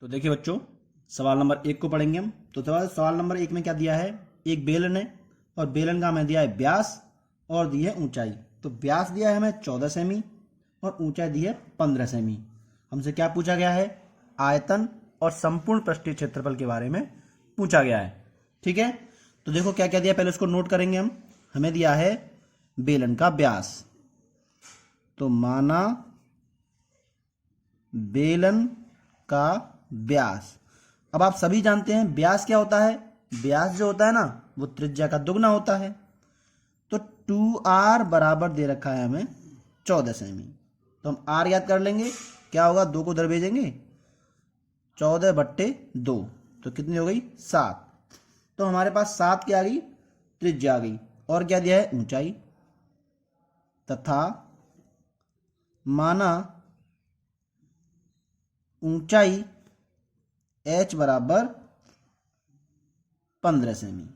तो देखिए बच्चों, सवाल नंबर 1 को पढ़ेंगे हम। तो सवाल नंबर 1 में क्या दिया है, एक बेलन है और बेलन का हमें दिया है व्यास और दी है ऊंचाई। तो व्यास दिया है हमें 14 सेमी और ऊंचाई दी है 15 सेमी। हमसे क्या पूछा गया है, आयतन और संपूर्ण पृष्ठीय क्षेत्रफल के बारे में पूछा गया है। ठीक है, तो देखो क्या क्या दिया, पहले उसको नोट करेंगे हम। हमें दिया है बेलन का व्यास, तो माना बेलन का व्यास। अब आप सभी जानते हैं व्यास क्या होता है, व्यास जो होता है ना वो त्रिज्या का दुगना होता है। तो 2r बराबर दे रखा है हमें 14 सेमी। तो हम r याद कर लेंगे, क्या होगा, 2 को उधर भेजेंगे, 14/2, तो कितनी हो गई 7। तो हमारे पास 7 क्या आ गई, त्रिज्या आ गई। और क्या दिया है, ऊंचाई। तथा माना ऊंचाई h बराबर 15 सेमी।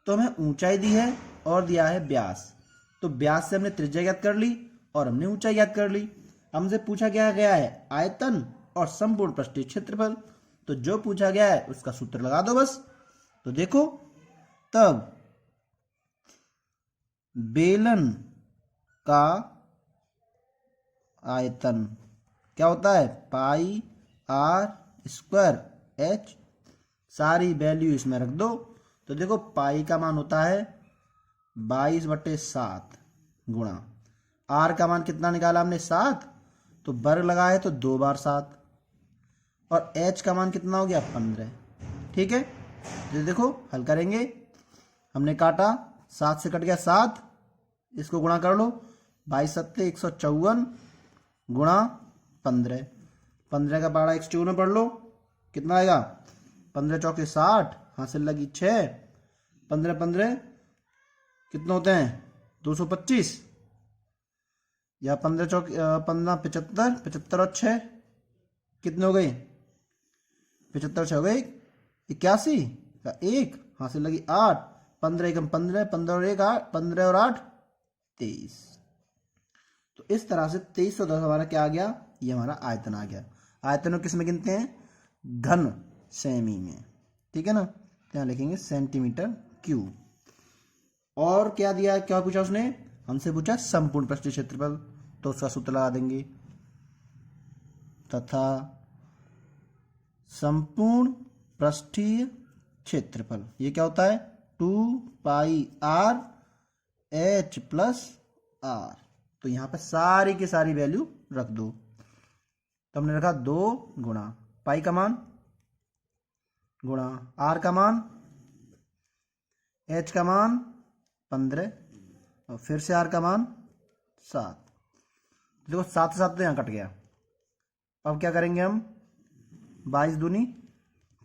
तो हमें ऊंचाई दी है और दिया है व्यास। तो व्यास से हमने त्रिज्या याद कर ली और हमने ऊंचाई याद कर ली। हमसे पूछा गया है आयतन और संपूर्ण पृष्ठीय क्षेत्रफल। तो जो पूछा गया है उसका सूत्र लगा दो बस। तो देखो, तब बेलन का आयतन क्या होता है, पाई r स्क्वायर h। सारी वैल्यू इसमें रख दो। तो देखो पाई का मान होता है 22/7 गुणा r का मान कितना निकाला हमने 7, तो वर्ग लगा है तो 2 बार 7, और h का मान कितना हो गया 15। ठीक है, तो देखो हल करेंगे, हमने काटा 7 से कट गया 7, इसको गुणा कर लो, 22×7 154 गुणा 15, 15 का पारा 1 में पढ़ लो, कितना आएगा, 15×4 60, हासिल लगी 6, 15×15 कितने होते हैं 225, या 15×4 75, 75 और 6 कितने हो गए, 75 हो गई 81 का 1, हासिल लगी 8, 15×1 15, 15 और 1 8, 15 और 8 23। तो इस तरह से 2310 हमारा क्या आ गया, ये हमारा आयतन आ गया। आयतन को किस में गिनते हैं, घन सेमी में। ठीक है ना, यहाँ लिखेंगे सेंटीमीटर क्यूब। और क्या दिया है, क्या पूछा उसने, हमसे पूछा संपूर्ण पृष्ठीय क्षेत्रफल। तो उसका सूत्र लगा देंगे, तथा संपूर्ण पृष्ठीय क्षेत्रफल ये क्या होता है, 2πr h + r। तो यहां पर सारी की सारी वैल्यू रख दो। तो हमने रखा 2 गुणा पाई का मान गुणा r का मान, h का मान 15 और फिर से r का मान 7। देखो 7 से 7 तो यहाँ कट गया। अब क्या करेंगे हम, 22 दूनी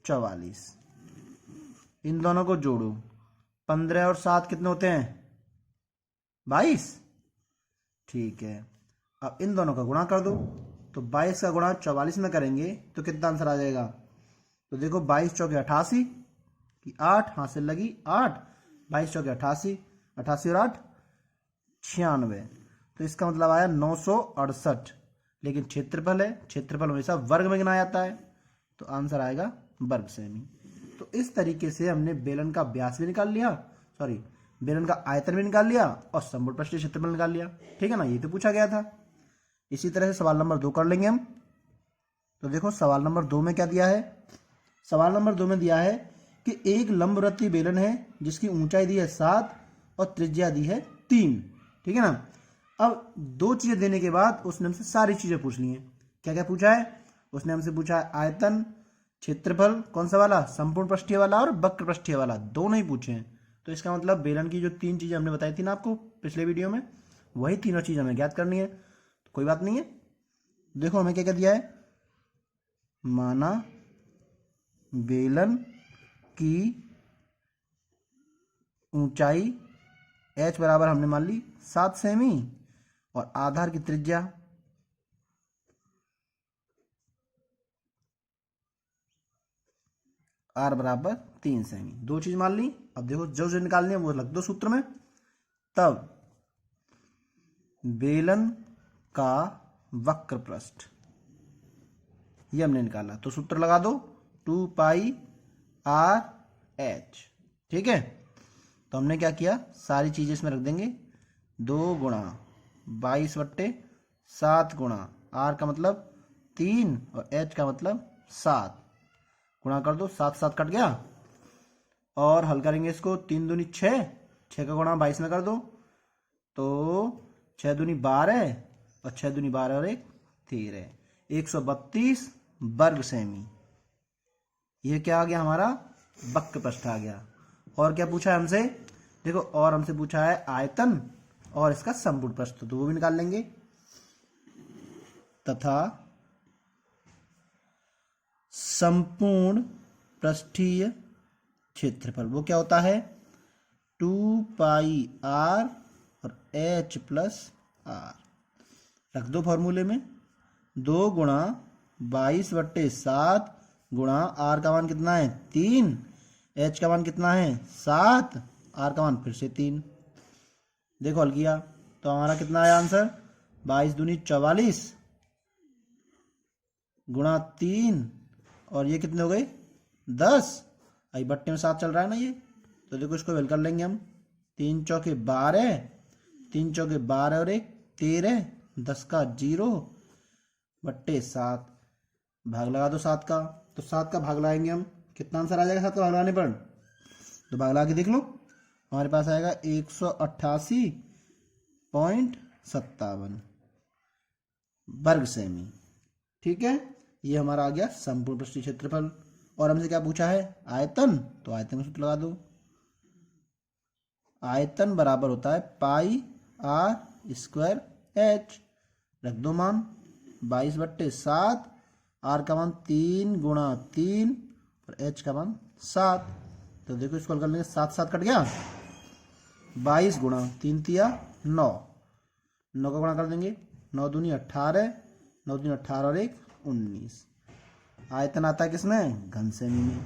44, इन दोनों को जोड़ो, 15 और 7 कितने होते हैं 22। ठीक है, अब इन दोनों का गुणा कर दो। तो 22 का गुणा 44 में करेंगे तो कितना आंसर आ जाएगा, तो देखो 22×4 88 की 8, हासिल लगी 8, 22×4 88, 88 और 8 96। तो इसका मतलब आया 968। लेकिन क्षेत्रफल है, क्षेत्रफल हमेशा वर्ग में गिना जाता है, तो आंसर आएगा वर्ग सेमी। तो इस तरीके से हमने बेलन का व्यास भी निकाल लिया, बेलन का आयतन भी निकाल लिया और संपूर्ण पृष्ठीय क्षेत्रफल निकाल लिया। ठीक है ना, ये तो पूछा गया था। इसी तरह से सवाल नंबर 2 कर लेंगे हम। तो देखो सवाल नंबर 2 में क्या दिया है, सवाल नंबर 2 में दिया है कि एक लंबवृत्तीय बेलन है जिसकी ऊंचाई दी है 7 और त्रिज्या दी है 3। ठीक है ना, अब 2 चीजें देने के बाद उसने हमसे सारी चीजें पूछ ली हैं। क्या क्या पूछा है, उसने हमसे पूछा है आयतन, क्षेत्रफल, कौन सा वाला, संपूर्ण पृष्ठीय वाला और वक्र पृष्ठीय वाला, दोनों ही पूछे हैं। तो इसका मतलब बेलन की जो 3 चीजें हमने बताई थी ना आपको पिछले वीडियो में, वही तीनों चीजें हमें ज्ञात करनी है। तो कोई बात नहीं है, देखो हमें क्या क्या दिया है, माना बेलन की ऊंचाई h बराबर हमने मान ली 7 सेमी और आधार की त्रिज्या r बराबर 3 सेमी। 2 चीज मान ली। अब देखो जो जो निकालनी है वो लग दो सूत्र में। तब बेलन का वक्र पृष्ठ ये हमने निकाला। तो सूत्र लगा दो 2 पाई आर एच। ठीक है, तो हमने क्या किया, सारी चीज़ें इसमें रख देंगे। 2 गुणा 22/7 गुणा आर का मतलब 3 और एच का मतलब 7, गुणा कर दो, 7 7 कट गया। और हल करेंगे इसको, 3 दूनी 6, 6 का गुणा 22 में कर दो, तो 6 दूनी 12 और 6 दूनी 12 और 1 13, 132 वर्ग सेमी। ये क्या आ गया हमारा, वक्र पृष्ठ आ गया। और क्या पूछा है हमसे, देखो, और हमसे पूछा है आयतन और इसका संपूर्ण पृष्ठ, तो वो भी निकाल लेंगे। तथा संपूर्ण पृष्ठीय क्षेत्रफल वो क्या होता है, 2 पाई आर और एच प्लस आर। रख दो फॉर्मूले में, 2 गुणा 22/7 गुणा आर का मान कितना है 3, एच का मान कितना है 7, आर का मान फिर से 3। देखो हल किया तो हमारा कितना आया आंसर, 22 दूनी 44 गुणा 3 और ये कितने हो गए 10। अभी बट्टे में 7 चल रहा है ना ये, तो देखो इसको वेल कर लेंगे हम। 3 चौके 12, 3 चौके 12 और 1 13, 10 का 0 बट्टे 7, भाग लगा दो 7 का। तो 7 का भाग लगाएंगे हम, कितना आंसर आ जाएगा 7 का भाग लगाने पर, तो भाग लगा के देख लो, हमारे पास आएगा 188.57 वर्ग सेमी। ठीक है, ये हमारा आ गया संपूर्ण पृष्ठीय क्षेत्रफल। और हमसे क्या पूछा है आयतन, तो आयतन का सूत्र लगा दो। आयतन बराबर होता है पाई आर स्क्वायर एच। रख दो मान, 22/7, आर का मान 3 गुणा 3 और एच का मान 7। तो देखो इसको हल कर लेंगे, 7 7 कट गया, 22 गुणा 3 तिया 9, 9 का गुणा कर देंगे, 9 दूनी 18, 9 दूनी 18 और 1 19। आयतन आता है किसमें, घन सेमी में।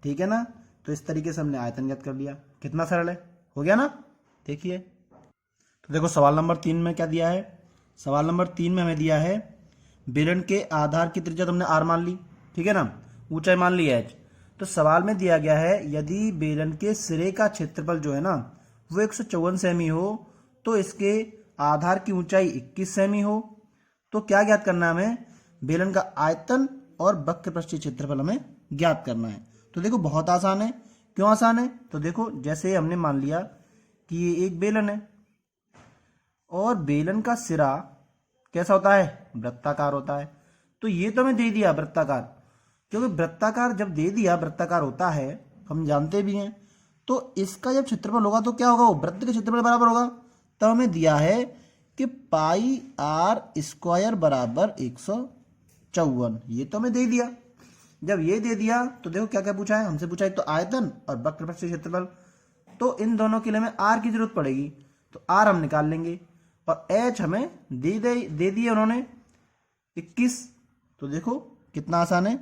ठीक है ना, तो इस तरीके से हमने आयतन ज्ञात कर लिया। कितना सरल है, हो गया ना। देखिए, तो देखो सवाल नंबर 3 में क्या दिया है, सवाल नंबर 3 में हमें दिया है बेलन के आधार की त्रिज्या, तुमने आर मान ली, ठीक है ना, ऊंचाई मान ली एच। तो सवाल में दिया गया है यदि बेलन के सिरे का क्षेत्रफल जो है ना वो 154 सेमी हो, तो इसके आधार की ऊंचाई 21 सेमी हो, तो क्या ज्ञात करना है हमें, बेलन का आयतन और वक्र पृष्ठीय क्षेत्रफल हमें ज्ञात करना है। तो देखो बहुत आसान है। क्यों आसान है, तो देखो जैसे हमने मान लिया कि ये एक बेलन है और बेलन का सिरा कैसा होता है, वृत्ताकार होता है। तो ये तो हमें दे दिया वृत्ताकार, क्योंकि वृत्ताकार जब दे दिया वृत्ताकार होता है, हम जानते भी हैं, तो इसका जब क्षेत्रफल होगा तो क्या होगा, वो वृत्त के क्षेत्रफल बराबर होगा। तो हमें दिया है कि पाई आर स्क्वायर बराबर 154, ये तो हमें दे दिया। जब ये दे दिया तो देखो क्या क्या पूछा है हमसे, पूछा है तो आयतन और वक्र पृष्ठीय क्षेत्रफल, तो इन दोनों के लिए हमें आर की जरूरत पड़ेगी, तो आर हम निकाल लेंगे। और एच हमें दे दिए उन्होंने 21। तो देखो कितना आसान है,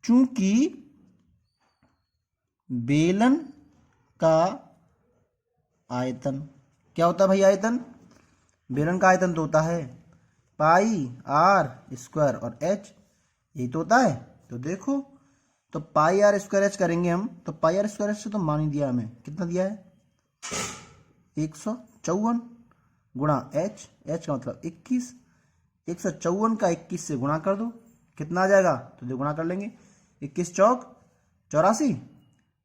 चूंकि बेलन का आयतन क्या होता है भाई, आयतन, बेलन का आयतन तो होता है पाई आर स्क्वायर और एच, यही तो होता है। तो देखो, तो पाई आर स्क्वायर एच करेंगे हम, तो पाई आर स्क्वायर एच से तो मान ही दिया हमें, कितना दिया है 154 गुणा एच, एच का मतलब 21, 154 का 21 से गुणा कर दो, कितना आ जाएगा, तो दो गुणा कर लेंगे, 21 चौक 84,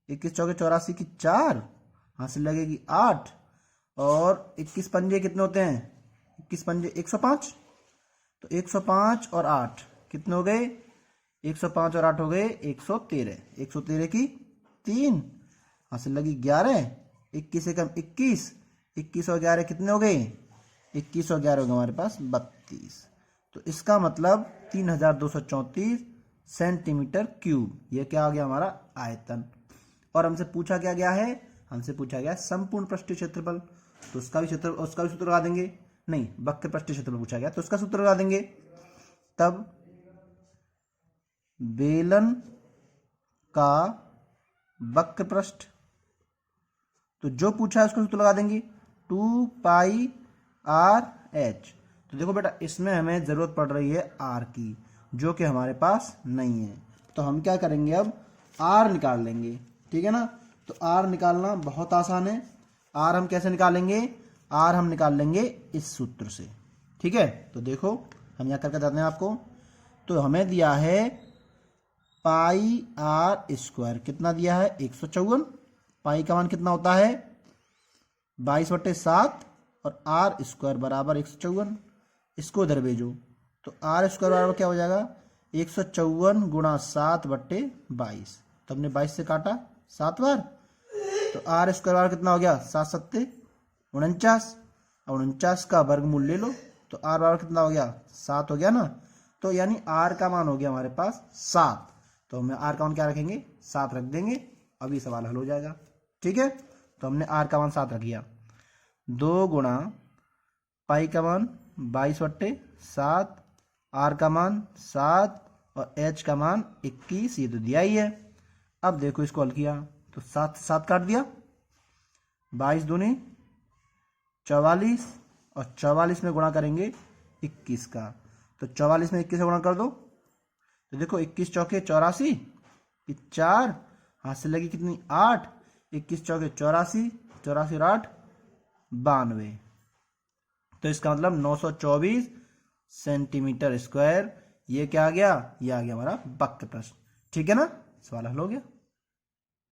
21 चौके 84 की 4, हासिल लगेगी 8, और 21 पंजे कितने होते हैं, 21 पंजे 105, तो 105 और 8 कितने हो गए, 105 और 8 हो गए 113, 113 की 3, हासिल लगी 11, 21 से कम 21, 21 और 11 कितने हो गए, 21 और 11 हो गए हमारे पास 32। तो इसका मतलब 3234 सेंटीमीटर क्यूब, ये क्या आ गया हमारा आयतन। और हमसे पूछा क्या गया है, हमसे पूछा गया संपूर्ण पृष्ठीय क्षेत्रफल, तो उसका भी सूत्र लगा देंगे, नहीं वक्र पृष्ठीय क्षेत्रफल पूछा गया तो उसका सूत्र लगा देंगे। तब बेलन का वक्र पृष्ठ, तो जो पूछा है उसका सूत्र लगा देंगे 2 पाई आर एच। तो देखो बेटा इसमें हमें जरूरत पड़ रही है आर की, जो कि हमारे पास नहीं है। तो हम क्या करेंगे, अब आर निकाल लेंगे। ठीक है ना। तो आर निकालना बहुत आसान है। आर हम कैसे निकालेंगे, आर हम निकाल लेंगे इस सूत्र से। ठीक है, तो देखो हम यहाँ करके बताते हैं आपको। तो हमें दिया है पाई आर स्क्वायर, कितना दिया है 154। पाई का मान कितना होता है 22/7 और आर स्क्वायर बराबर 154। इसको इधर भेजो तो आर स्क्वायर बराबर क्या हो जाएगा 154 गुणा 7/22। तो हमने 22 से काटा 7 बार, तो आर स्क्वायर बराबर कितना हो गया 7 सत्ते 49। और 49 का वर्गमूल ले लो तो आर बराबर कितना हो गया 7 हो गया ना। तो यानी आर का मान हो गया हमारे पास 7। तो हमें आर का मान क्या रखेंगे 7 रख देंगे, अभी सवाल हल हो जाएगा। ठीक है, तो हमने आर का मान 7 रख दिया। 2 गुणा पाई का मान 22/7, आर का मान 7 और एच का मान 21, ये तो दिया ही है। अब देखो इसको हल किया तो 7 से 7 काट दिया, 22 दूनी 44 और 44 में गुणा करेंगे 21 का। तो 44 में 21 से गुणा कर दो तो देखो 21 चौके 84, 4 हाथ से लगी कितनी 8, 21 चौके 84, 84 और 8 92। तो इसका मतलब 924 सेंटीमीटर स्क्वायर। ये क्या आ गया, ये आ गया हमारा वक्र प्रश्न। ठीक है ना, सवाल हल हो गया।